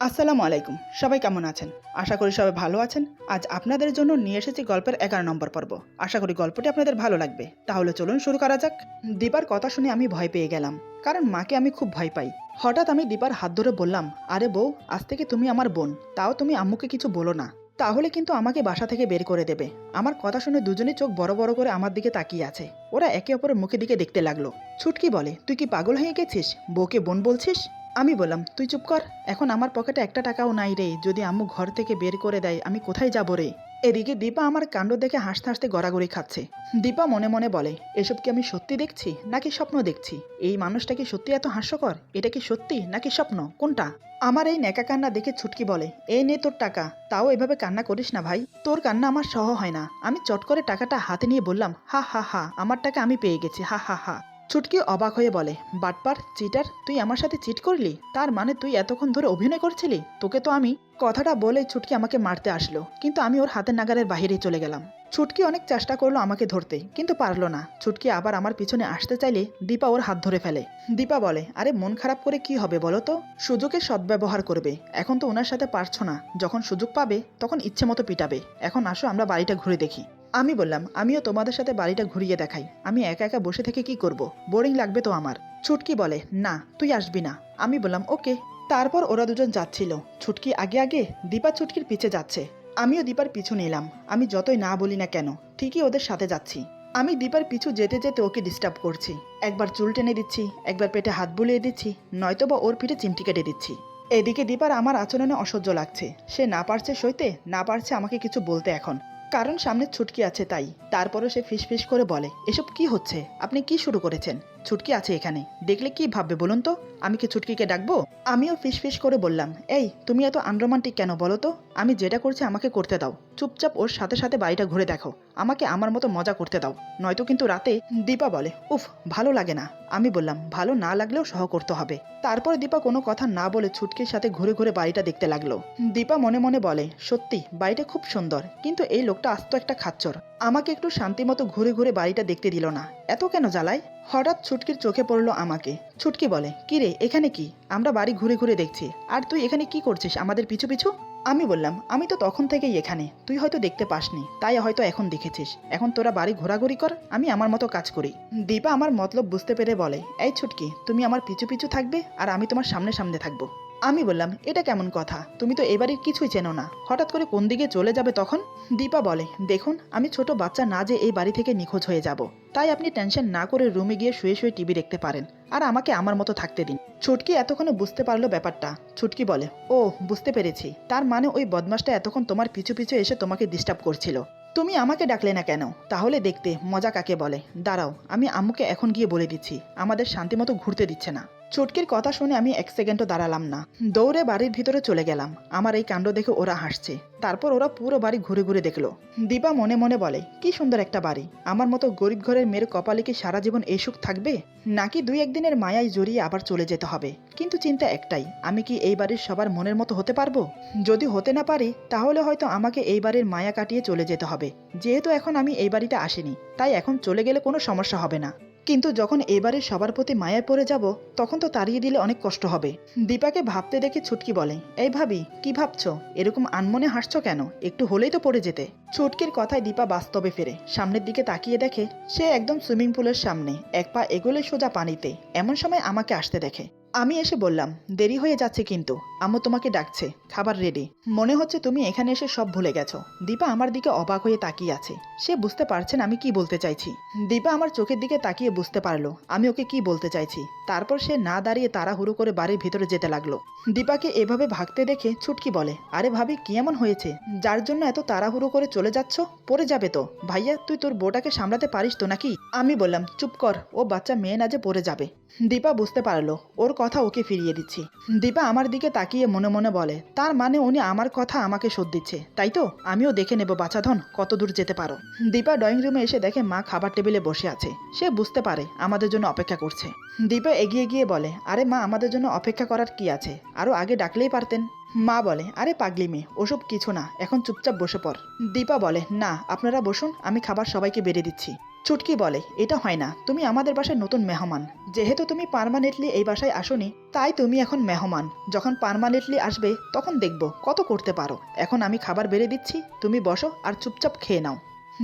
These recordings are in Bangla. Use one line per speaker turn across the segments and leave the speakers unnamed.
আসসালামু আলাইকুম। সবাই কেমন আছেন? আশা করি সবাই ভালো আছেন। আজ আপনাদের জন্য নিয়ে এসেছি গল্পের 11 নম্বর পর্ব। আশা করি গল্পটি আপনাদের ভালো লাগবে। তাহলে চলুন শুরু করা যাক। দীপার কথা শুনে আমি ভয় পেয়ে গেলাম, কারণ মাকে আমি খুব ভয় পাই। হঠাৎ আমি দীপার হাত ধরে বললাম, আরে বউ, আজ থেকে তুমি আমার বোন, তাও তুমি আম্মুকে কিছু বলো না, তাহলে কিন্তু আমাকে বাসা থেকে বের করে দেবে। আমার কথা শুনে দুজনেই চোখ বড় বড় করে আমার দিকে তাকিয়ে আছে। ওরা একে অপরের মুখের দিকে দেখতে লাগলো। ছুটকি বলে, তুই কি পাগল হয়ে গেছিস? বউকে বোন বলছিস? আমি বললাম, তুই চুপ কর। এখন আমার পকেটে একটা টাকাও নাই রে। যদি আম্মু ঘর থেকে বের করে দেয় আমি কোথায় যাব রে? এদিকে দীপা আমার কাণ্ড দেখে হাসতে হাসতে গড়াগড়ি খাচ্ছে। দীপা মনে মনে বলে, এসব কি আমি সত্যি দেখছি নাকি স্বপ্ন দেখছি? এই মানুষটা কি সত্যি এত হাস্যকর? এটা কি সত্যি নাকি স্বপ্ন, কোনটা? আমার এই নেকা কান্না দেখে ছুটকি বলে, এই নে তোর টাকা। তাও এভাবে কান্না করিস না ভাই, তোর কান্না আমার সহ হয় না। আমি চট করে টাকাটা হাতে নিয়ে বললাম, হা হা হা, আমার টাকা আমি পেয়ে গেছি, হা হা হা। ছুটকি অবাক হয়ে বলে, বাটপার, চিটার, তুই আমার সাথে চিট করলি? তার মানে তুই এতক্ষণ ধরে অভিনয় করছিলি? তোকে তো আমি। কথাটা বলে ছুটকি আমাকে মারতে আসলো, কিন্তু আমি ওর হাতের নাগালের বাহিরে চলে গেলাম। ছুটকি অনেক চেষ্টা করলো আমাকে ধরতে, কিন্তু পারলো না। ছুটকি আবার আমার পিছনে আসতে চাইলে দীপা ওর হাত ধরে ফেলে। দীপা বলে, আরে মন খারাপ করে কি হবে বলো তো? সুযোগের সদ্ব্যবহার করবে। এখন তো ওনার সাথে পারছো না, যখন সুযোগ পাবে তখন ইচ্ছে মতো পিটাবে। এখন আসো আমরা বাড়িটা ঘুরে দেখি। আমি বললাম, আমিও তোমাদের সাথে বাড়িটা ঘুরিয়ে দেখাই। আমি একা একা বসে থেকে কি করব? বোরিং লাগবে তো আমার। ছুটকি বলে, না তুই আসবি না। আমি বললাম, ওকে। তারপর ওরা দুজন যাচ্ছিল। ছুটকি আগে আগে, দীপা ছুটকির পিছে যাচ্ছে। আমিও দীপার পিছু নিলাম। আমি যতই না বলি না কেন, ঠিকই ওদের সাথে যাচ্ছি। আমি দীপার পিছু যেতে যেতে ওকে ডিস্টার্ব করছি। একবার চুল টেনে দিচ্ছি, একবার পেটে হাত বুলিয়ে দিচ্ছি, নয়তোবা ওর পিঠে চিমটি কেটে দিচ্ছি। এদিকে দীপার আমার আচরণে অসহ্য লাগছে। সে না পারছে সইতে, না পারছে আমাকে কিছু বলতে এখন, কারণ সামনে ছুটকি আছে তাই। তারপরও সে ফিসফিস করে বলে, এসব কি হচ্ছে? আপনি কি শুরু করেছেন? ছুটকি আছে এখানে, দেখলে কি ভাববে বলুন তো? আমি কি ছুটকিকে ডাকবো? আমিও ফিসফিস করে বললাম, এই তুমি এত আনরোমান্টিক কেন বলো তো? আমি যেটা করছি আমাকে করতে দাও। চুপচাপ ওর সাথে সাথে বাড়িটা ঘুরে দেখো। আমাকে আমার মতো মজা করতে দাও, নয়তো কিন্তু রাতে। দীপা বলে, উফ, ভালো লাগে না। আমি বললাম, ভালো না লাগলেও সহ করতে হবে। তারপর দীপা কোনো কথা না বলে ছুটকির সাথে ঘুরে ঘুরে বাড়িটা দেখতে লাগলো। দীপা মনে মনে বলে, সত্যি বাড়িটা খুব সুন্দর, কিন্তু এই লোকটা আস্ত একটা খাচ্চর। আমাকে একটু শান্তি মতো ঘুরে ঘুরে বাড়িটা দেখতে দিল না। এত কেন জ্বালায়? হঠাৎ ছুটকির চোখে পড়লো আমাকে। ছুটকি বলে, কি রে, এখানে কি? আমরা বাড়ি ঘুরে ঘুরে দেখছি, আর তুই এখানে কি করছিস আমাদের পিছু পিছু? আমি বললাম, আমি তো তখন থেকেই এখানে, তুই হয়তো দেখতে পাসনি, তাই হয়তো এখন দেখেছিস। এখন তোরা বাড়ি ঘোরাঘুরি কর, আমি আমার মতো কাজ করি। দীপা আমার মতলব বুঝতে পেরে বলে, এই ছুটকি, তুমি আমার পিছু পিছু থাকবে আর আমি তোমার সামনে সামনে থাকবো। আমি বললাম, এটা কেমন কথা? তুমি তো এ বাড়ির কিছুই চেনো না, হঠাৎ করে কোন দিকে চলে যাবে তখন? দীপা বলে, দেখুন, আমি ছোট বাচ্চা না যে এই বাড়ি থেকে নিখোঁজ হয়ে যাব, তাই আপনি টেনশন না করে রুমে গিয়ে শুয়ে শুয়ে টিভি দেখতে পারেন, আর আমাকে আমার মতো থাকতে দিন। ছুটকি এতক্ষণে বুঝতে পারলো ব্যাপারটা। ছুটকি বলে, ও, বুঝতে পেরেছি। তার মানে ওই বদমাসটা এতক্ষণ তোমার পিছু পিছু এসে তোমাকে ডিস্টার্ব করছিল। তুমি আমাকে ডাকলে না কেন? তাহলে দেখতে মজা কাকে বলে। দাঁড়াও, আমি আম্মুকে এখন গিয়ে বলে দিচ্ছি, আমাদের শান্তিমতো ঘুরতে দিচ্ছে না। ছুটকির কথা শুনে আমি এক সেকেন্ডও দাঁড়ালাম না, দৌড়ে বাড়ির ভিতরে চলে গেলাম। আমার এই কাণ্ড দেখে ওরা হাসছে। তারপর ওরা পুরো বাড়ি ঘুরে ঘুরে দেখলো। দীপা মনে মনে বলে, কি সুন্দর একটা বাড়ি। আমার মতো গরিব ঘরের মেয়ের কপালে কি সারা জীবন এই সুখ থাকবে, নাকি দুই একদিনের মায়ায় জড়িয়ে আবার চলে যেতে হবে? কিন্তু চিন্তা একটাই, আমি কি এই বাড়ির সবার মনের মতো হতে পারবো? যদি হতে না পারি, তাহলে হয়তো আমাকে এই বাড়ির মায়া কাটিয়ে চলে যেতে হবে। যেহেতু এখন আমি এই বাড়িতে আসিনি, তাই এখন চলে গেলে কোনো সমস্যা হবে না। কিন্তু যখন এবারে সবার প্রতি মায়ায় পড়ে যাব, তখন তো তাড়িয়ে দিলে অনেক কষ্ট হবে। দীপাকে ভাবতে দেখে ছুটকি বলে, এই ভাবি, কি ভাবছো? এরকম আনমনে হাসছো কেন? একটু হলেই তো পড়ে যেতে। ছুটকির কথায় দীপা বাস্তবে ফেরে। সামনের দিকে তাকিয়ে দেখে সে একদম সুইমিং পুলের সামনে, এক পা এগোলে সোজা পানিতে। এমন সময় আমাকে আসতে দেখে। আমি এসে বললাম, দেরি হয়ে যাচ্ছে কিন্তু, আম্মু তোমাকে ডাকছে, খাবার রেডি। মনে হচ্ছে তুমি এখানে এসে সব ভুলে গেছো। দীপা আমার দিকে অবাক হয়ে তাকিয়ে আছে। সে বুঝতে পারছে না আমি কি বলতে চাইছি। দীপা আমার চোখের দিকে তাকিয়ে বুঝতে পারলো আমি ওকে কি বলতে চাইছি। তারপর সে না দাঁড়িয়ে তাড়াহুড়ো করে বাড়ির ভিতরে যেতে লাগলো। দীপাকে এভাবে ভাগতে দেখে ছুটকি বলে, আরে ভাবি, কি এমন হয়েছে যার জন্য এত তাড়াহুড়ো করে চলে যাচ্ছ? পড়ে যাবে তো। ভাইয়া, তুই তোর বউটাকে সামলাতে পারিস তো নাকি? আমি বললাম, চুপ কর, ও বাচ্চা মেয়ে না যে পড়ে যাবে। দীপা বুঝতে পারলো ওর কথা ওকে ফিরিয়ে দিচ্ছি। দীপা আমার দিকে তাকিয়ে মনে মনে বলে, তার মানে উনি আমার কথা আমাকে শোধ দিচ্ছে, তাই তো? আমিও দেখে নেব বাছাধন কত দূর যেতে পারো। দীপা ড্রয়িং রুমে এসে দেখে মা খাবার টেবিলে বসে আছে। সে বুঝতে পারে আমাদের জন্য অপেক্ষা করছে। দীপা এগিয়ে গিয়ে বলে, আরে মা, আমাদের জন্য অপেক্ষা করার কি আছে? আরো আগে ডাকলেই পারতেন। মা বলে, আরে পাগলি মেয়ে, ওসব কিছু না, এখন চুপচাপ বসে পড়। দীপা বলে, না, আপনারা বসুন, আমি খাবার সবাইকে বেড়ে দিচ্ছি। চুটকি বলে, এটা হয় না, তুমি আমাদের বাসায় নতুন মেহমান। যেহেতু তুমি পার্মানেন্টলি এই বাসায় আসোনি, তাই তুমি এখন মেহমান। যখন পার্মানেন্টলি আসবে তখন দেখব কত করতে পারো। এখন আমি খাবার বেড়ে দিচ্ছি, তুমি বসো আর চুপচাপ খেয়ে নাও।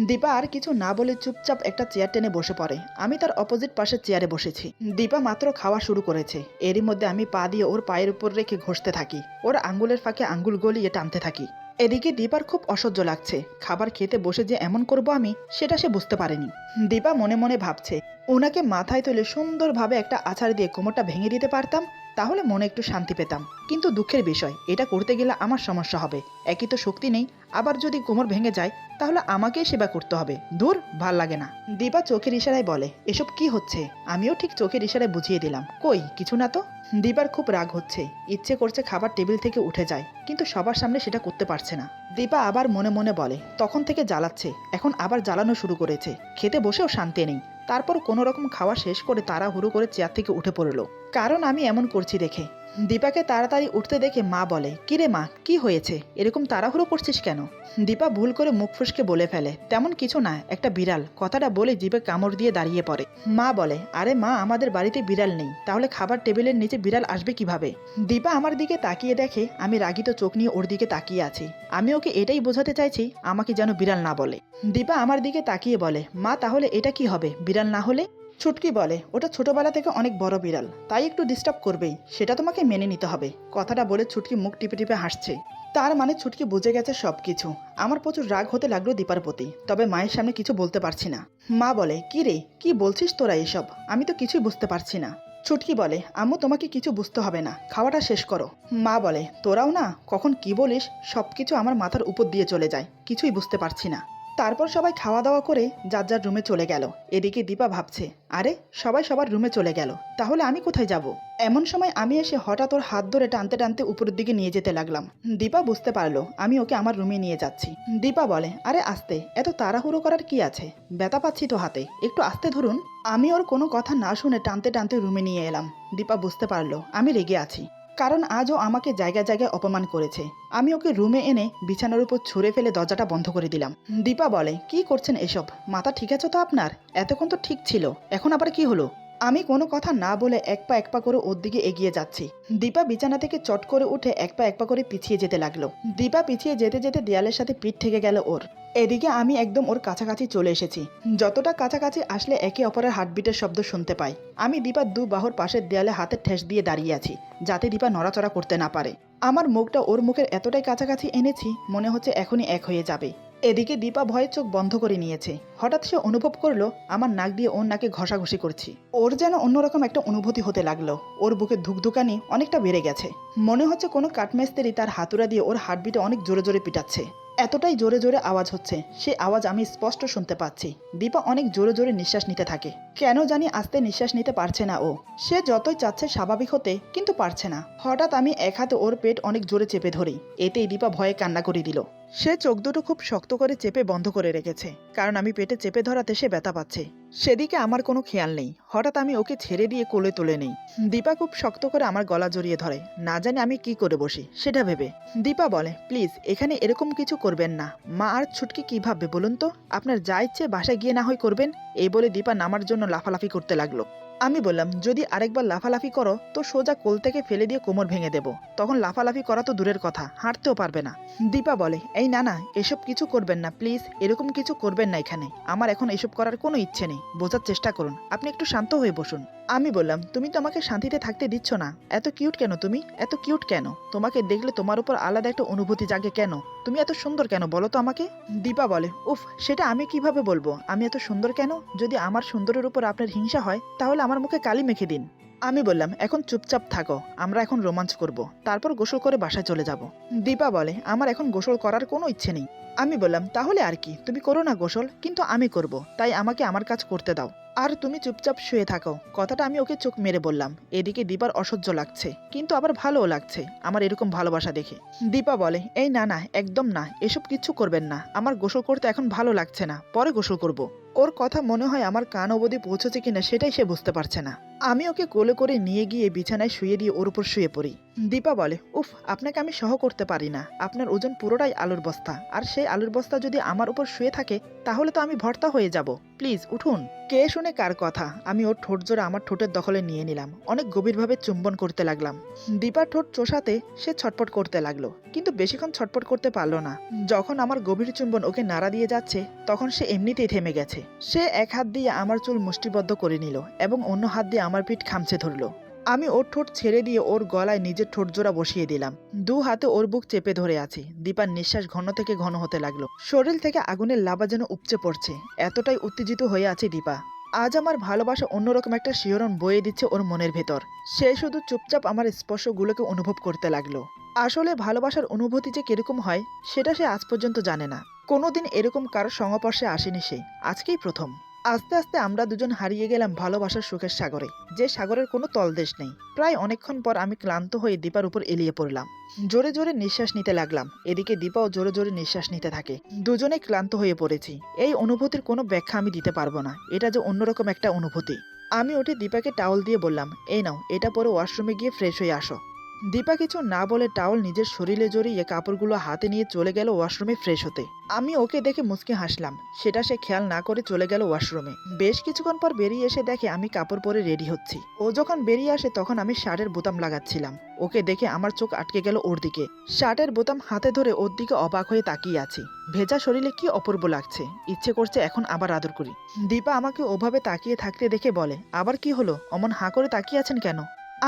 দীপা আর কিছু না বলে চুপচাপ একটা চেয়ার টেনে বসে পড়ে। আমি তার অপোজিট পাশের চেয়ারে বসেছি। দীপা মাত্র খাওয়া শুরু করেছে, এরই মধ্যে আমি পা দিয়ে ওর পায়ের উপর রেখে ঘষতে থাকি, ওর আঙ্গুলের ফাঁকে আঙ্গুল গলিয়ে টানতে থাকি। এদিকে দীপার খুব অসহ্য লাগছে, খাবার খেতে বসে যে এমন করব আমি, সেটা সে বুঝতে পারেনি। দীপা মনে মনে ভাবছে, ওনাকে মাথায় তুলে সুন্দরভাবে একটা আছাড় দিয়ে কোমরটা ভেঙে দিতে পারতাম, তাহলে মনে একটু শান্তি পেতাম। কিন্তু দুঃখের বিষয়, এটা করতে গেলে আমার সমস্যা হবে। একই তো শক্তি নেই, আবার যদি কোমর ভেঙে যায় তাহলে আমাকেই সেবা করতে হবে। দূর, ভাল লাগে না। দীপা চোখের ইশারায় বলে, এসব কি হচ্ছে? আমিও ঠিক চোখের ইশারায় বুঝিয়ে দিলাম, কই কিছু না তো। দীপার খুব রাগ হচ্ছে, ইচ্ছে করছে খাবার টেবিল থেকে উঠে যায়, কিন্তু সবার সামনে সেটা করতে পারছে না। দীপা আবার মনে মনে বলে, তখন থেকে জ্বালাচ্ছে, এখন আবার জ্বালানো শুরু করেছে। খেতে বসেও শান্তি নেই। তারপর কোনো রকম খাওয়া শেষ করে তাড়াহুড়ো করে চেয়ার থেকে উঠে পড়লো, কারণ আমি এমন করছি দেখে। দীপাকে তাড়াতাড়ি উঠতে দেখে মা বলে, কিরে মা, কি হয়েছে, এরকম তাড়াহুড়ো করছিস কেন? দীপা ভুল করে মুখ ফুসকে বলে ফেলে, তেমন কিছু না, একটা বিড়াল। কথাটা বলে জিভে কামড় দিয়ে দাঁড়িয়ে পড়ে। মা বলে, আরে মা, আমাদের বাড়িতে বিড়াল নেই, তাহলে খাবার টেবিলের নিচে বিড়াল আসবে কিভাবে? দীপা আমার দিকে তাকিয়ে দেখে আমি রাগিত চোখ নিয়ে ওর দিকে তাকিয়ে আছি। আমি ওকে এটাই বোঝাতে চাইছি আমাকে যেন বিড়াল না বলে। দীপা আমার দিকে তাকিয়ে বলে, মা তাহলে এটা কি হবে, বিড়াল না হলে? ছুটকি বলে, ওটা ছোটবেলা থেকে অনেক বড় বিড়াল, তাই একটু ডিস্টার্ব করবেই, সেটা তোমাকে মেনে নিতে হবে। কথাটা বলে ছুটকি মুখ টিপে টিপে হাসছে। তার মানে ছুটকি বুঝে গেছে সবকিছু। আমার প্রচুর রাগ হতে লাগলো দীপার প্রতি, তবে মায়ের সামনে কিছু বলতে পারছি না। মা বলে, কি রে, কি বলছিস তোরা এসব? আমি তো কিছুই বুঝতে পারছি না। ছুটকি বলে, আম্মু তোমাকে কিছু বুঝতে হবে না, খাওয়াটা শেষ করো। মা বলে, তোরাও না, কখন কি বলিস, সবকিছু আমার মাথার উপর দিয়ে চলে যায়, কিছুই বুঝতে পারছি না। তারপর সবাই খাওয়া দাওয়া করে যার যার রুমে চলে গেল। এদিকে দীপা ভাবছে, আরে সবাই সবার রুমে চলে গেল, তাহলে আমি কোথায় যাব? এমন সময় আমি এসে হঠাৎ ওর হাত ধরে টানতে টানতে উপরের দিকে নিয়ে যেতে লাগলাম। দীপা বুঝতে পারলো আমি ওকে আমার রুমে নিয়ে যাচ্ছি। দীপা বলে, আরে আস্তে, এত তাড়াহুড়ো করার কি আছে, ব্যথা পাচ্ছি তো হাতে, একটু আস্তে ধরুন। আমি ওর কোনো কথা না শুনে টানতে টানতে রুমে নিয়ে এলাম। দীপা বুঝতে পারলো আমি রেগে আছি, কারণ আজও আমাকে জায়গায় জায়গায় অপমান করেছে। আমি ওকে রুমে এনে বিছানার উপর ছুঁড়ে ফেলে দরজাটা বন্ধ করে দিলাম। দীপা বলে, কি করছেন এসব, মাথা ঠিক আছে তো আপনার? এতক্ষণ তো ঠিক ছিল, এখন আবার কি হলো? আমি কোনো কথা না বলে এক পা করে ওর দিকে এগিয়ে যাচ্ছি। দীপা বিছানা থেকে চট করে উঠে এক পা করে পিছিয়ে যেতে লাগলো। দীপা পিছিয়ে যেতে যেতে দেয়ালের সাথে পিঠ ঠেকে গেল ওর। এদিকে আমি একদম ওর কাছাকাছি চলে এসেছি। যতটা কাছাকাছি আসলে একে অপরের হার্টবিটের শব্দ শুনতে পাই। আমি দীপার দু বাহুর পাশের দেয়ালে হাতে ঠেস দিয়ে দাঁড়িয়ে আছি, যাতে দীপা নড়াচড়া করতে না পারে। আমার মুখটা ওর মুখের এতটাই কাছাকাছি এনেছি, মনে হচ্ছে এখনই এক হয়ে যাবে। এদিকে দীপা ভয়ে চোখ বন্ধ করে নিয়েছে। হঠাৎ সে অনুভব করলো আমার নাক দিয়ে ওর নাকে ঘষাঘষি করছি। ওর যেন অন্যরকম একটা অনুভূতি হতে লাগলো। ওর বুকে ধুকধুকানি অনেকটা বেড়ে গেছে। মনে হচ্ছে কোনো কাঠমিস্ত্রি তার হাতুড়া দিয়ে ওর হার্টবিটে অনেক জোরে জোরে পিটাচ্ছে। এতটাই জোরে জোরে আওয়াজ হচ্ছে, সে আওয়াজ আমি স্পষ্ট শুনতে পাচ্ছি। দীপা অনেক জোরে জোরে নিঃশ্বাস নিতে থাকে। কেন জানি আস্তে নিঃশ্বাস নিতে পারছে না ও। সে যতই চাচ্ছে স্বাভাবিক হতে, কিন্তু পারছে না। হঠাৎ আমি এক হাতে ওর পেট অনেক জোরে চেপে ধরি। এতেই দীপা ভয়ে কান্না করে দিল। সে চোখ দুটো খুব শক্ত করে চেপে বন্ধ করে রেখেছে, কারণ আমি পেটে চেপে ধরাতে সে ব্যথা পাচ্ছে। সেদিকে আমার কোনো খেয়াল নেই। হঠাৎ আমি ওকে ছেড়ে দিয়ে কোলে তুলে নেই। দীপা খুব শক্ত করে আমার গলা জড়িয়ে ধরে, না জানি আমি কি করে বসি সেটা ভেবে। দীপা বলে, প্লিজ এখানে এরকম কিছু করবেন না। মা আর ছুটকি কি ভাববে বলুন তো? আপনার যা ইচ্ছে বাসায় গিয়ে না হয় করবেন। এই বলে দীপা নামার জন্য লাফালাফি করতে লাগলো। আমি বললাম, যদি আরেকবার লাফালাফি করো তো সোজা কোল থেকে ফেলে দিয়ে কোমর ভেঙে দেব। তখন লাফালাফি করা তো দূরের কথা, হাঁটতেও পারবে না। দীপা বলে, এই না না, এসব কিছু করবেন না প্লিজ, এরকম কিছু করবেন না এখানে। আমার এখন এসব করার কোনো ইচ্ছে নেই, বোঝার চেষ্টা করুন, আপনি একটু শান্ত হয়ে বসুন। আমি বললাম, তুমি তো আমাকে শান্তিতে থাকতে দিচ্ছ না। এত কিউট কেন তুমি, এত কিউট কেন? তোমাকে দেখলে তোমার উপর আলাদা একটা অনুভূতি জাগে কেন? তুমি এত সুন্দর কেন বলো তো আমাকে? দীপা বলে, উফ, সেটা আমি কিভাবে বলবো আমি এত সুন্দর কেন? যদি আমার সুন্দরের উপর আপনার হিংসা হয় তাহলে আমার মুখে কালি মেখে দিন। আমি বললাম, এখন চুপচাপ থাকো, আমরা এখন রোমাঞ্চ করব, তারপর গোসল করে বাসায় চলে যাব। দীপা বলে, আমার এখন গোসল করার কোনো ইচ্ছে নেই। আমি বললাম, তাহলে আর কি, তুমি করো না গোসল, কিন্তু আমি করব, তাই আমাকে আমার কাজ করতে দাও। আর তুমি চুপচাপ শুয়ে থাকো। কথাটা আমি ওকে চোখ মেরে বললাম। এদিকে দীপার অসহ্য লাগছে, কিন্তু আবার ভালোও লাগছে আমার এরকম ভালোবাসা দেখে। দীপা বলে, এই না না, একদম না, এসব কিচ্ছু করবেন না, আমার গোসল করতে এখন ভালো লাগছে না, পরে গোসল করব। ওর কথা মনে হয় আমার কান অবধি পৌঁছেছে কিনা সেটাই সে বুঝতে পারছে না। আমি ওকে কোলে করে নিয়ে গিয়ে বিছানায় শুয়ে দিয়ে ওর উপর শুয়ে পড়ি। দীপা বলে, উফ, আপনাকে আমি সহ করতে পারি না। আপনার ওজন পুরোটাই আলুর বস্তা, আর সেই আলুর বস্তা যদি আমার উপর শুয়ে থাকে তাহলে তো আমি ভর্তা হয়ে যাব। প্লিজ উঠুন। কে শুনে কার কথা, আমি ওর ঠোঁট জোড়া আমার ঠোঁটের দখলে নিয়ে নিলাম, অনেক গভীরভাবে চুম্বন করতে লাগলাম। দীপার ঠোঁট চোষাতে সে ছটপট করতে লাগলো, কিন্তু বেশিক্ষণ ছটপট করতে পারলো না। যখন আমার গভীর চুম্বন ওকে নাড়া দিয়ে যাচ্ছে তখন সে এমনিতেই থেমে গেছে। সে এক হাত দিয়ে আমার চুল মুষ্টিবদ্ধ করে নিল এবং অন্য হাত দিয়ে আমার পিঠ খামচে ধরলো। আমি ওর ঠোঁট ছেড়ে দিয়ে ওর গলায় নিজের ঠোঁট জোড়া বসিয়ে দিলাম। দু হাতে ওর বুক চেপে ধরে আছি। দীপার নিঃশ্বাস ঘন থেকে ঘন হতে লাগলো, শরীর থেকে আগুনের লাভা যেন উপচে পড়ছে। এতটাই উত্তেজিত হয়ে আছে দীপা। আজ আমার ভালোবাসা অন্যরকম একটা শিহরণ বয়ে দিচ্ছে ওর মনের ভেতর। সে শুধু চুপচাপ আমার স্পর্শগুলোকে অনুভব করতে লাগলো। আসলে ভালোবাসার অনুভূতি যে কিরকম হয় সেটা সে আজ পর্যন্ত জানে না। কোনোদিন এরকম কারো সংস্পর্শে আসেনি সে, আজকেই প্রথম। আস্তে আস্তে আমরা দুজন হারিয়ে গেলাম ভালোবাসার সুখের সাগরে, যে সাগরের কোনো তলদেশ নেই। প্রায় অনেকক্ষণ পর আমি ক্লান্ত হয়ে দীপার উপর এলিয়ে পড়লাম। জোরে জোরে নিঃশ্বাস নিতে লাগলাম, এদিকে দীপাও জোরে জোরে নিঃশ্বাস নিতে থাকে। দুজনে ক্লান্ত হয়ে পড়েছি। এই অনুভূতির কোনো ব্যাখ্যা আমি দিতে পারবো না, এটা যে অন্যরকম একটা অনুভূতি। আমি উঠে দীপাকে টাওয়াল দিয়ে বললাম, এই নাও, এটা পরে ওয়াশরুমে গিয়ে ফ্রেশ হয়ে আসো। দীপা কিছু না বলে টাওয়াল নিজের শরীরে জড়িয়ে কাপড়গুলো হাতে নিয়ে চলে গেল ওয়াশরুমে ফ্রেশ হতে। আমি ওকে দেখে মুচকি হাসলাম, সেটা সে খেয়াল না করে চলে গেল ওয়াশরুমে। বেশ কিছুক্ষণ পর বেরিয়ে এসে দেখে আমি কাপড় পরে রেডি হচ্ছি। ও যখন বেরিয়ে আসে তখন আমি শার্টের বোতাম লাগাচ্ছিলাম। ওকে দেখে আমার চোখ আটকে গেল ওর দিকে। শার্টের বোতাম হাতে ধরে ওর দিকে অবাক হয়ে তাকিয়ে আছি। ভেজা শরীরে কি অপূর্ব লাগছে, ইচ্ছে করছে এখন আবার আদর করি। দীপা আমাকে ওভাবে তাকিয়ে থাকতে দেখে বলে, আবার কি হলো, অমন হাঁ করে তাকিয়ে আছেন কেন?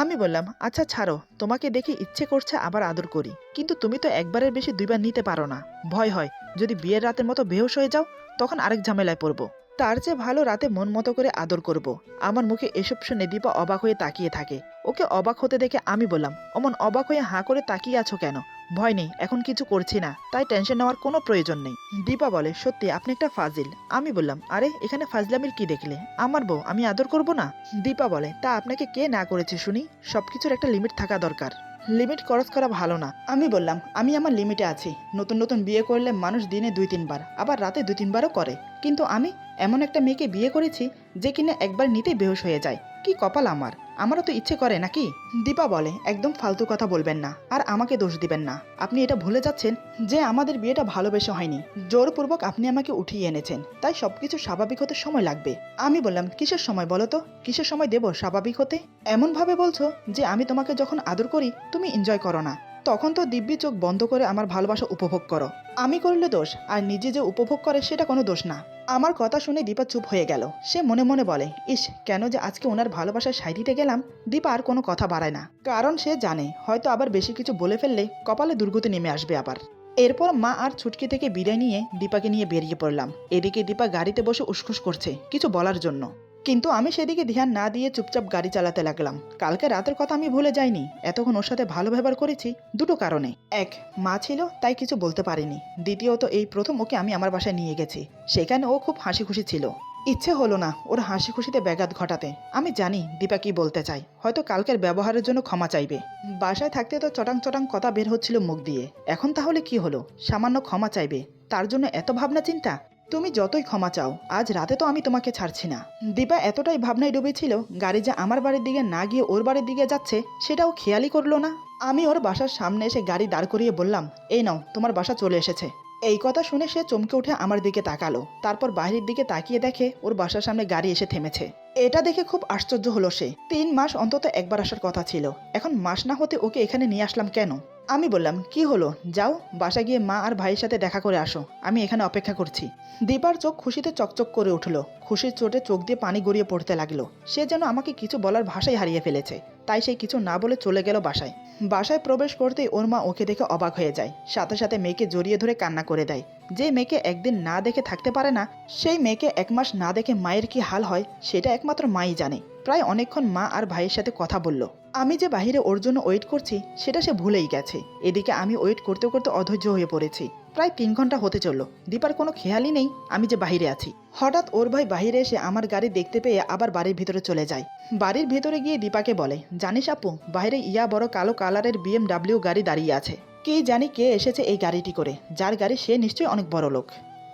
আমি বললাম, আচ্ছা ছাড়ো, তোমাকে দেখে ইচ্ছে করছে আবার আদর করি, কিন্তু তুমি তো একবারের বেশি দুইবার নিতে পারো না। ভয় হয় যদি বিয়ের রাতের মতো বেহুশ হয়ে যাও, তখন আরেক ঝামেলায় পড়বো। তার চেয়ে ভালো রাতে মন মতো করে আদর করব। আমার মুখে এসব শুনে দীপা অবাক হয়ে তাকিয়ে থাকে। ওকে অবাক হতে দেখে আমি বললাম, অমন অবাক হয়ে হাঁ করে তাকিয়ে আছো কেন? ভয় নেই, এখন কিছু করছি না, তাই টেনশন নেওয়ার কোনো প্রয়োজন নেই। দীপা বলে, সত্যি আপনি একটা ফাজিল। আমি বললাম, আরে এখানে ফাজলামির কি দেখলে? আমার বউ, আমি আদর করব না? দীপা বলে, তা আপনাকে কে না করেছে শুনি? সবকিছুর একটা লিমিট থাকা দরকার, লিমিট ক্রস করা ভালো না। আমি বললাম, আমি আমার লিমিটে আছি। নতুন নতুন বিয়ে করলে মানুষ দিনে 2-3 বার, আবার রাতে 2-3বারও করে, কিন্তু আমি এমন একটা মেয়েকে বিয়ে করেছি যে কিনা একবার নিতেই বেহুশ হয়ে যায়। কি কপাল আমার, আমারও তো ইচ্ছে করে নাকি? দীপা বলে, একদম ফালতু কথা বলবেন না, আর আমাকে দোষ দিবেন না। আপনি এটা ভুলে যাচ্ছেন যে আমাদের বিয়েটা ভালোবেসে হয়নি, জোরপূর্বক আপনি আমাকে উঠিয়ে এনেছেন, তাই সবকিছু স্বাভাবিক হতে সময় লাগবে। আমি বললাম, কিসের সময় বলো তো? কিসের সময় দেব স্বাভাবিক হতে? এমন ভাবে বলছো যে আমি তোমাকে যখন আদর করি তুমি এনজয় করো না, তখন তো দিব্যি চোখ বন্ধ করে আমার ভালোবাসা উপভোগ করো। আমি করলে দোষ, আর নিজে যে উপভোগ করে সেটা কোনো দোষ না। আমার কথা শুনে দীপা চুপ হয়ে গেল। সে মনে মনে বলে, ইস, কেন যে আজকে ওনার ভালোবাসায় সায় দিতে গেলাম। দীপা আর কোনো কথা বাড়ায় না, কারণ সে জানে হয়তো আবার বেশি কিছু বলে ফেললে কপালে দুর্গতি নেমে আসবে আবার। এরপর মা আর ছুটকি থেকে বিদায় নিয়ে দীপাকে নিয়ে বেরিয়ে পড়লাম। এদিকে দীপা গাড়িতে বসে উসখুস করছে কিছু বলার জন্য, কিন্তু আমি সেদিকে ধ্যান না দিয়ে চুপচাপ গাড়ি চালাতে লাগলাম। কালকে রাতের কথা আমি ভুলে যাইনি, এতক্ষণ ওর সাথে ভালো ব্যবহার করেছি দুটো কারণে। এক, মা ছিল তাই কিছু বলতে পারিনি। দ্বিতীয়ত, এই প্রথম ওকে আমি আমার বাসায় নিয়ে গেছি, সেখানে ও খুব হাসি খুশি ছিল। ইচ্ছে হলো না ওর হাসি খুশিতে ব্যাঘাত ঘটাতে। আমি জানি দীপা কি বলতে চায়, হয়তো কালকের ব্যবহারের জন্য ক্ষমা চাইবে। বাসায় থাকতে তো চটাং চটাং কথা বের হচ্ছিল মুখ দিয়ে, এখন তাহলে কি হলো, সামান্য ক্ষমা চাইবে, তার জন্য এত ভাবনা চিন্তা? তুমি যতই ক্ষমা চাও, আজ রাতে তো আমি তোমাকে ছাড়ছি না। দীপা এতটাই ভাবনায় ডুবেছিল, গাড়ি যে আমার বাড়ির দিকে না গিয়ে ওর বাড়ির দিকে যাচ্ছে সেটাও খেয়ালই করলো না। আমি ওর বাসার সামনে এসে গাড়ি দাঁড় করিয়ে বললাম, এই নাও, তোমার বাসা চলে এসেছে। এই কথা শুনে সে চমকে উঠে আমার দিকে তাকালো, তারপর বাইরের দিকে তাকিয়ে দেখে ওর বাসার সামনে গাড়ি এসে থেমেছে। এটা দেখে খুব আশ্চর্য হলো সে। 3 মাস অন্তত একবার আসার কথা ছিল, এখন মাস না হতে ওকে এখানে নিয়ে আসলাম কেন? আমি বললাম, কি হলো, যাও বাসা গিয়ে মা আর ভাইয়ের সাথে দেখা করে আসো, আমি এখানে অপেক্ষা করছি। দীপার চোখ খুশিতে চকচক করে উঠল, খুশির চোটে চোখ দিয়ে পানি গড়িয়ে পড়তে লাগলো। সে যেন আমাকে কিছু বলার ভাষাই হারিয়ে ফেলেছে, তাই সে কিছু না বলে চলে গেল বাসায়। বাসায় প্রবেশ করতেই ওর মা ওকে দেখে অবাক হয়ে যায়, সাথে সাথে মেয়েকে জড়িয়ে ধরে কান্না করে দেয়। যে মেয়েকে একদিন না দেখে থাকতে পারে না, সেই মেয়েকে 1 মাস না দেখে মায়ের কি হাল হয় সেটা একমাত্র মাই জানে। প্রায় অনেকক্ষণ মা আর ভাইয়ের সাথে কথা বলল। আমি যে বাহিরে ওর জন্য ওয়েট করছি সেটা সে ভুলেই গেছে। এদিকে আমি ওয়েট করতে করতে অধৈর্য হয়ে পড়েছি। প্রায় 3 ঘন্টা হতে চলল, দীপার কোনো খেয়ালই নেই আমি যে বাহিরে আছি। হঠাৎ ওর ভাই বাহিরে এসে আমার গাড়ি দেখতে পেয়ে আবার বাড়ির ভিতরে চলে যায়। বাড়ির ভিতরে গিয়ে দীপাকে বলে, জানিস আপু, বাইরে ইয়া বড় কালো কালারের BMW গাড়ি দাঁড়িয়ে আছে। কে জানি কে এসেছে এই গাড়িটি করে, যার গাড়ি সে নিশ্চয়ই অনেক বড় লোক।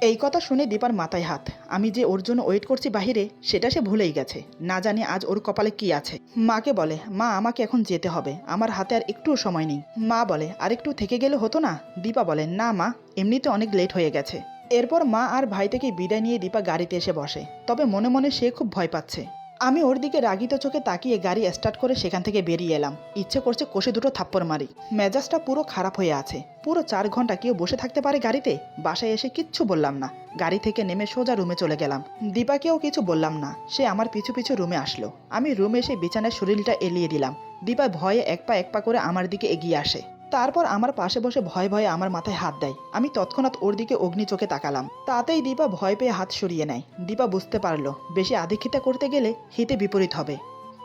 এই কথা শুনে দীপার মাথায় হাত। আমি যে ওর জন্য ওয়েট করছি বাহিরে সেটা সে ভুলেই গেছে। না জানি আজ ওর কপালে কি আছে। মাকে বলে, মা আমাকে এখন যেতে হবে, আমার হাতে আর একটুও সময় নেই। মা বলে, আর একটু থেকে গেলে হতো না? দীপা বলে, না মা, এমনিতে অনেক লেট হয়ে গেছে। এরপর মা আর ভাই থেকে বিদায় নিয়ে দীপা গাড়িতে এসে বসে। তবে মনে মনে সে খুব ভয় পাচ্ছে। আমি ওর দিকে রাগিত চোখে তাকিয়ে গাড়ি স্টার্ট করে সেখান থেকে বেরিয়ে এলাম। ইচ্ছে করছে কষে দুটো থাপ্পড় মারি। মেজাজটা পুরো খারাপ হয়ে আছে। পুরো 4 ঘন্টা কেউ বসে থাকতে পারে গাড়িতে? বাসায় এসে কিচ্ছু বললাম না, গাড়ি থেকে নেমে সোজা রুমে চলে গেলাম। দীপাকেও কিছু বললাম না, সে আমার পিছু পিছু রুমে আসলো। আমি রুমে এসে বিছানায় শরীরটা এলিয়ে দিলাম। দীপা ভয়ে এক পা করে আমার দিকে এগিয়ে আসে। তারপর আমার পাশে বসে ভয়ে ভয়ে আমার মাথায় হাত দেয়। আমি তৎক্ষণাৎ ওর দিকে অগ্নি চোখে তাকালাম। তাতেই দীপা ভয় পেয়ে হাত সরিয়ে নেয়। দীপা বুঝতে পারলো বেশি আদিক্ষিতা করতে গেলে হিতে বিপরীত হবে।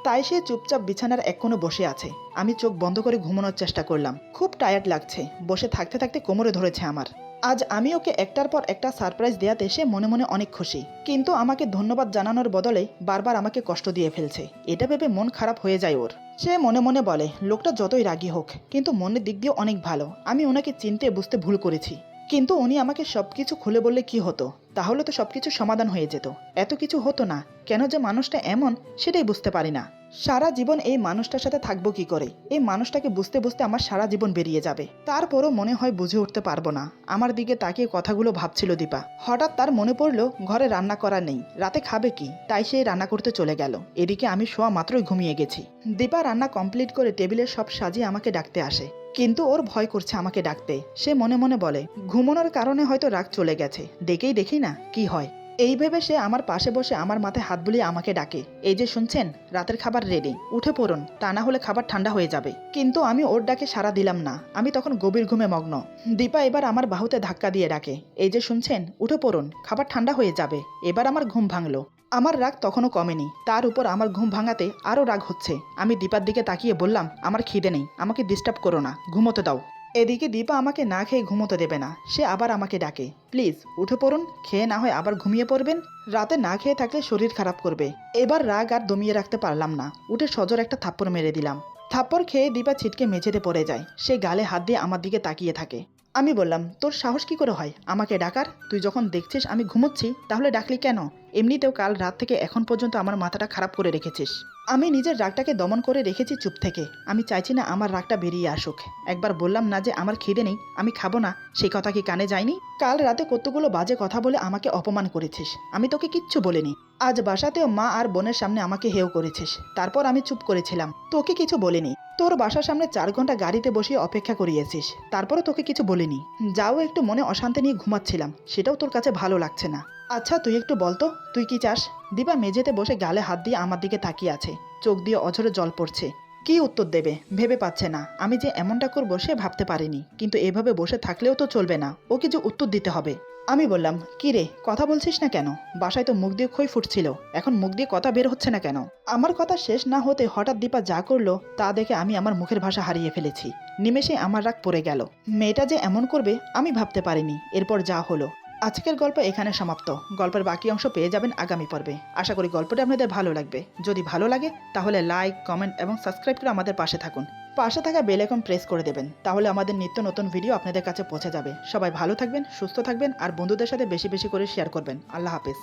তাই সে চুপচাপ বিছানার এক কোণে বসে আছে। আমি চোখ বন্ধ করে ঘুমানোর চেষ্টা করলাম। খুব টায়ার্ড লাগছে, বসে থাকতে থাকতে কোমরে ধরেছে আমার। আজ আমি ওকে একটার পর একটা সারপ্রাইজ দেয়াতে সে মনে মনে অনেক খুশি, কিন্তু আমাকে ধন্যবাদ জানানোর বদলে বারবার আমাকে কষ্ট দিয়ে ফেলছে। এটা ভেবে মন খারাপ হয়ে যায় ওর। সে মনে মনে বলে, লোকটা যতই রাগী হোক কিন্তু মনের দিক দিয়ে অনেক ভালো। আমি ওনাকে চিনতে বুঝতে ভুল করেছি, কিন্তু উনি আমাকে সবকিছু খুলে বললে কি হতো? তাহলে তো সবকিছু সমাধান হয়ে যেত, এত কিছু হতো না। কেন যে মানুষটা এমন সেটাই বুঝতে পারি না। সারা জীবন এই মানুষটার সাথে থাকবো কি করে? এই মানুষটাকে বুঝতে বুঝতে আমার সারা জীবন বেরিয়ে যাবে। তারপরও মনে হয় বুঝে উঠতে পারবো না। আমার দিকে তাকিয়ে কথাগুলো ভাবছিল দীপা। হঠাৎ তার মনে পড়লো ঘরে রান্না করা নেই, রাতে খাবে কি? তাই সে রান্না করতে চলে গেল। এদিকে আমি শোয়া মাত্রই ঘুমিয়ে গেছি। দীপা রান্না কমপ্লিট করে টেবিলের সব সাজিয়ে আমাকে ডাকতে আসে, কিন্তু ওর ভয় করছে আমাকে ডাকতে। সে মনে মনে বলে, ঘুমানোর কারণে হয়তো রাগ চলে গেছে, ডেকেই দেখি না কি হয়। এই ভেবে সে আমার পাশে বসে আমার মাথায় হাত বুলিয়ে আমাকে ডাকে, এই যে শুনছেন, রাতের খাবার রেডি, উঠে পড়ুন, তা না হলে খাবার ঠান্ডা হয়ে যাবে। কিন্তু আমি ওর ডাকে সাড়া দিলাম না। আমি তখন গভীর ঘুমে মগ্ন। দীপা এবার আমার বাহুতে ধাক্কা দিয়ে ডাকে, এই যে শুনছেন, উঠে পড়ুন, খাবার ঠান্ডা হয়ে যাবে। এবার আমার ঘুম ভাঙলো। আমার রাগ তখনও কমেনি, তার উপর আমার ঘুম ভাঙাতে আরও রাগ হচ্ছে। আমি দীপার দিকে তাকিয়ে বললাম, আমার খিদে নেই, আমাকে ডিস্টার্ব করো না, ঘুমোতে দাও। এদিকে দীপা আমাকে না খেয়ে ঘুমোতে দেবে না। সে আবার আমাকে ডাকে, প্লিজ উঠে পড়ুন, খেয়ে না হয় আবার ঘুমিয়ে পড়বেন। রাতে না খেয়ে থাকলে শরীর খারাপ করবে। এবার রাগ আর দমিয়ে রাখতে পারলাম না, উঠে সজোর একটা থাপ্পড় মেরে দিলাম। থাপ্পড় খেয়ে দীপা ছিটকে মেঝেতে পড়ে যায়। সে গালে হাত দিয়ে আমার দিকে তাকিয়ে থাকে। আমি বললাম, তোর সাহস কি করে হয় আমাকে ডাকার? তুই যখন দেখছিস আমি ঘুমোচ্ছি তাহলে ডাকলি কেন? এমনিতেও কাল রাত থেকে এখন পর্যন্ত আমার মাথাটা খারাপ করে রেখেছিস। আমি নিজের রাগটাকে দমন করে রেখেছি চুপ থেকে। আমি চাইছি না আমার রাগটা বেরিয়ে আসুক। একবার বললাম না যে আমার খিদে নেই, আমি খাবো না, সেই কথা কি কানে যায়নি? কাল রাতে কতগুলো বাজে কথা বলে আমাকে অপমান করেছিস, আমি তোকে কিচ্ছু বলিনি। আজ বাসাতেও মা আর বোনের সামনে আমাকে হেয় করেছিস, তারপর আমি চুপ করেছিলাম, তোকে কিছু বলিনি। তোর বাসার সামনে 4 ঘন্টা গাড়িতে বসিয়ে অপেক্ষা করিয়েছিস, তারপরও তোকে কিছু বলিনি। যাও একটু মনে অশান্তি নিয়ে ঘুমাচ্ছিলাম, সেটাও তোর কাছে ভালো লাগছে না। আচ্ছা তুই একটু বলতো, তুই কি চাস? দীপা মেঝেতে বসে গালে হাত দিয়ে আমার দিকে তাকিয়ে আছে, চোখ দিয়ে অঝরে জল পড়ছে। কি উত্তর দেবে ভেবে পাচ্ছে না। আমি যে এমনটা করবো সে ভাবতে পারিনি, কিন্তু এভাবে বসে থাকলেও তো চলবে না, ও কিছু উত্তর দিতে হবে। আমি বললাম, কি রে, কথা বলছিস না কেন? বাসায় তো মুখ দিয়ে খই ফুটছিল, এখন মুখ দিয়ে কথা বের হচ্ছে না কেন? আমার কথা শেষ না হতে হঠাৎ দীপা যা করলো তা দেখে আমি আমার মুখের ভাষা হারিয়ে ফেলেছি। নিমেষে আমার রাগ পড়ে গেল। মেয়েটা যে এমন করবে আমি ভাবতে পারিনি। এরপর যা হলো। আজকের গল্প এখানে সমাপ্ত। গল্পের বাকি অংশ পেয়ে যাবেন আগামী পর্বে। আশা করি গল্পটা আপনাদের ভালো লাগবে। যদি ভালো লাগে তাহলে লাইক, কমেন্ট এবং সাবস্ক্রাইব করে আমাদের পাশে থাকুন। পাশে থাকা বেল আইকন প্রেস করে দেবেন, তাহলে আমাদের নিত্য নতুন ভিডিও আপনাদের কাছে পৌঁছে যাবে। সবাই ভালো থাকবেন, সুস্থ থাকবেন আর বন্ধুদের সাথে বেশি বেশি করে শেয়ার করবেন। আল্লাহ হাফেজ।